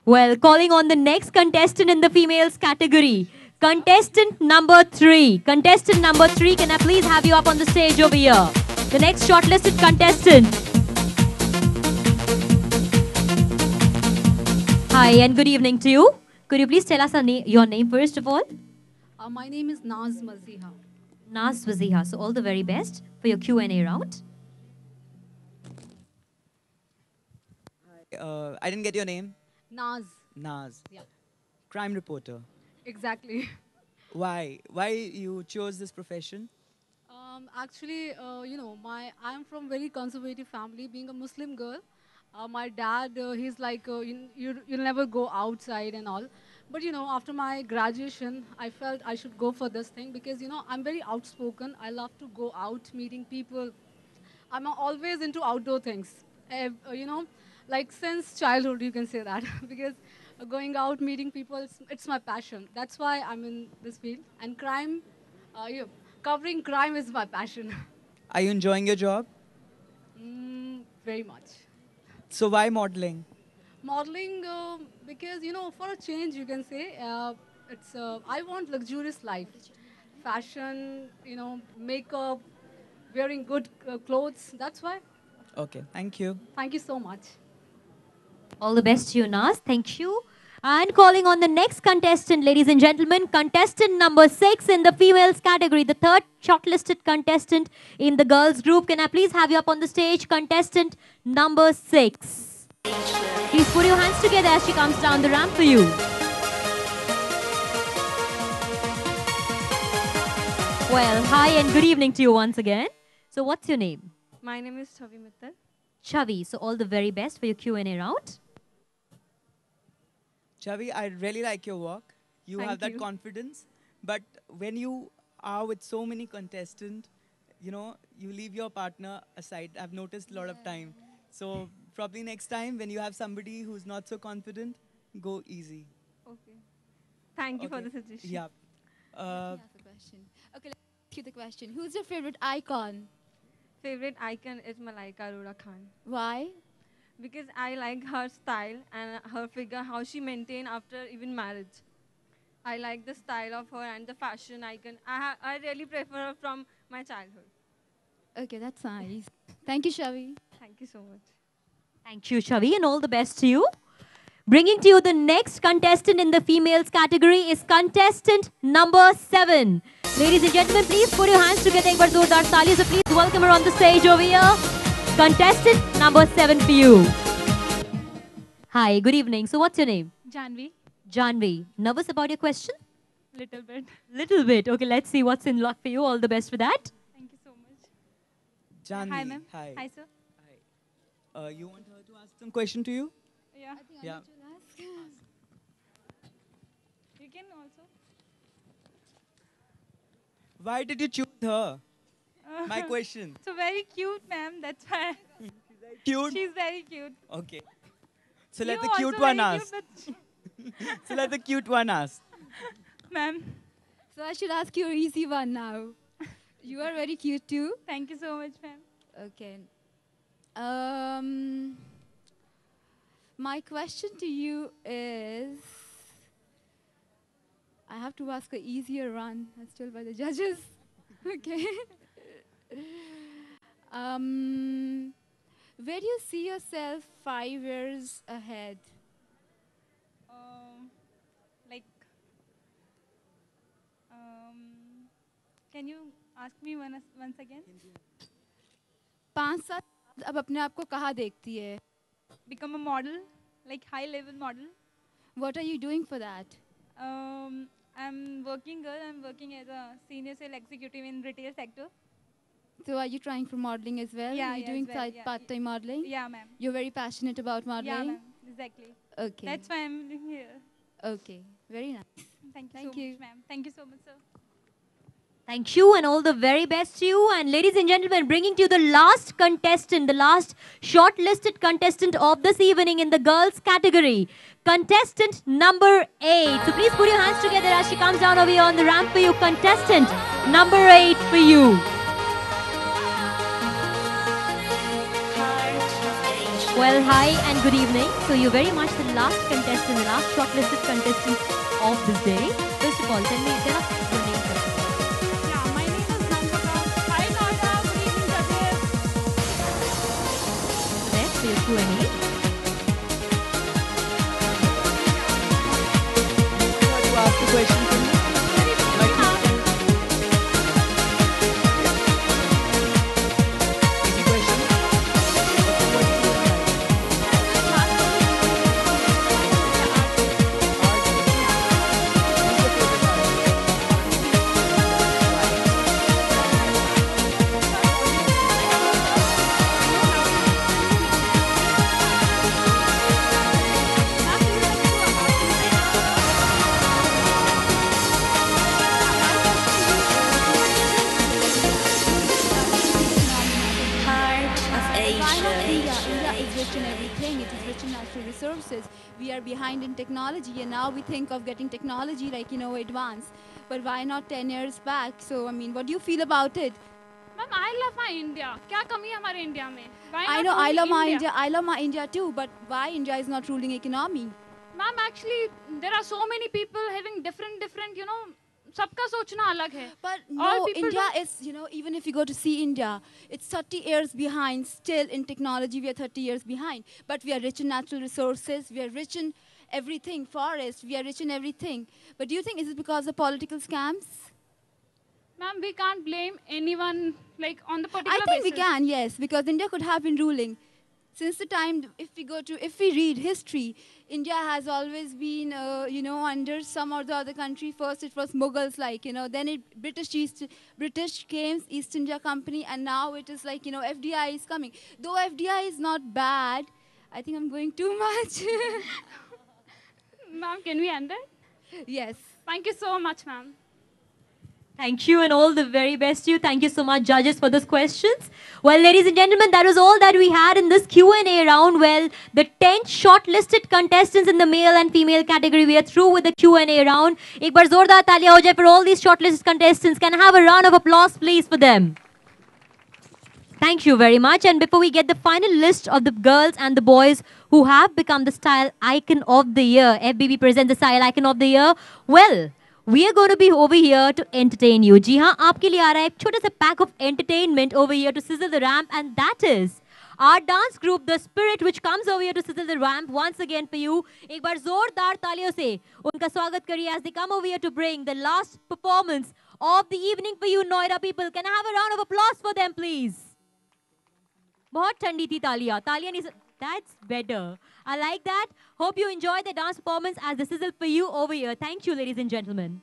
Well, calling on the next contestant in the females category. Contestant number 3. Contestant number 3, can I please have you up on the stage over here? The next shortlisted contestant. Hi and good evening to you. Could you please tell us your name first of all? My name is Naz Maziha. Naz Waziha. So all the very best for your Q&A round. I didn't get your name. Naz. Naz. Yeah. Crime reporter. Exactly. Why? Why you chose this profession? Actually, I'm from very conservative family. Being a Muslim girl, my dad, he's like, you'll never go outside and all. But after my graduation, I felt I should go for this thing because I'm very outspoken. I love to go out, meeting people. I'm always into outdoor things. Like since childhood, you can say that because going out, meeting people, it's my passion. That's why I'm in this field. And crime, yeah, covering crime is my passion. Are you enjoying your job? Very much. So why modeling? Modeling, because for a change, you can say it's. I want luxurious life, fashion, makeup, wearing good clothes. That's why. Okay, thank you. Thank you so much. All the best to you, Naz. Thank you. And calling on the next contestant, ladies and gentlemen, contestant number 6 in the females category, the third shortlisted contestant in the girls group. Can I please have you up on the stage, contestant number 6? Please put your hands together as she comes down the ramp for you. Well, hi and good evening to you once again. So what's your name? My name is Chavi Mittal. Chavi. So all the very best for your Q&A round. Chavi, I really like your work. You Thank have that you. confidence. But when you are with so many contestants, you leave your partner aside. I've noticed a lot of time. So probably next time when you have somebody who's not so confident, go easy. Okay. Thank you for Okay. the suggestion. Yeah. Let me ask a question. Okay, let's ask you the question. Who's your favorite icon? Favorite icon is Malaika Arora Khan Why? because I like her style and her figure, how she maintained after even marriage. I like the style of her and the fashion icon. I really prefer her from my childhood. Okay, that's nice. Thank you, Shavi. Thank you so much. Thank you, Chavi, and all the best to you. Bringing to you the next contestant in the females category is contestant number 7. Ladies and gentlemen, please put your hands together. एक बार जोरदार ताली से please welcome her on the stage over here. Contestant number 7 for you. Hi, good evening. So what's your name? Janvi, Janvi. Nervous about your question? little bit. Little bit. Okay, let's see what's in luck for you. All the best for that. Thank you so much. Janvi, Hi, ma'am. Hi. Hi, sir. You want her to ask some question to you? Yeah. Yeah. You can also. Why did you choose her? My question. So very cute, ma'am. That's why. Cute? She's very cute. Okay. So let You the also cute one very ask. cute, So let the cute one ask. but ma'am, So I should ask you an easy one now. You are very cute too. thank you so much, ma'am. Okay. My question to you is, I have to ask an easier one, as told by the judges. Okay. Where do you see yourself 5 years ahead? Like, can you ask me once again? 5 साल अब अपने आप को कहाँ देखती है? Become a model, like high level model. What are you doing for that? I'm working girl. I'm working as a senior sales executive in retail sector. So are you trying for modeling as well? Yeah, Are you yeah, doing as well, yeah. part-time modeling? Yeah, ma'am. You're very passionate about modeling? Yeah, ma'am. Exactly. Okay. That's why I'm here. Okay. Very nice. Thank you Thank so you. much, ma'am. Thank you so much, sir. Thank you and all the very best to you. And ladies and gentlemen, bringing to you the last contestant, the last shortlisted contestant of this evening in the girls category. Contestant number 8. So please put your hands together as she comes down over here on the ramp for you. Contestant number 8 for you. Heart of angel. Well, hi and good evening. So you're very much the last contestant, the last shortlisted contestant of this day. First of all, tell us your name first of all. Yeah, my name is Nandita. Hi, Noida. Good evening, judges. Next, for your Q&A. To ask the question for me. Easy question. Why not India? India is rich in everything. It is rich in natural resources. We are behind in technology, and now we think of getting technology like, advanced. But why not 10 years back? So, I mean, what do you feel about it? Ma'am, I love my India. क्या कमी है हमारे India में? Why I not know, I only love my India. I love my India too, but why India is not ruling economy? Ma'am, actually, there are so many people having different, सबका सोचना अलग है. But All no, people India don't- is, even if you go to see India, it's 30 years behind. Still in technology, we are 30 years behind. But we are rich in natural resources. We are rich in everything, forest. We are rich in everything. But do you think is it because of political scams? Ma'am, we can't blame anyone like on the particular I think we basis. can, yes, because India could have been ruling. Since the time, if we read history, India has always been, under some or the other country. First, it was Mughals, then British came, East India Company, and now it is like, FDI is coming. Though FDI is not bad, I think I'm going too much. Ma'am, can we end it? Yes. Thank you so much, ma'am. Thank you and all the very best to you. Thank you so much, judges, for those questions. Well, ladies and gentlemen, that was all that we had in this Q&A round. Well, the 10 shortlisted contestants in the male and female category, we are through with the Q&A round. एक बार जोरदार तालियां हो जाए for all these shortlisted contestants. Can I have a round of applause, please, for them? Thank you very much. And before we get the final list of the girls and the boys who have become the Style Icon of the Year, FBB presents the Style Icon of the Year. Well, we are going to be over here to entertain you. जी हाँ, आपके लिए आ रहा है एक छोटा सा pack of entertainment over here to sizzle the ramp, and that is our dance group, The Spirit, which comes over here to sizzle the ramp once again for you. एक बार जोरदार तालियों से उनका स्वागत करिए as they come over here to bring the last performance of the evening for you, Noida people. Can I have a round of applause for them, please? बहुत ठंडी थी तालियां नहीं that's better. I like that. Hope you enjoy the dance performance as the sizzle for you over here. Thank you, ladies and gentlemen.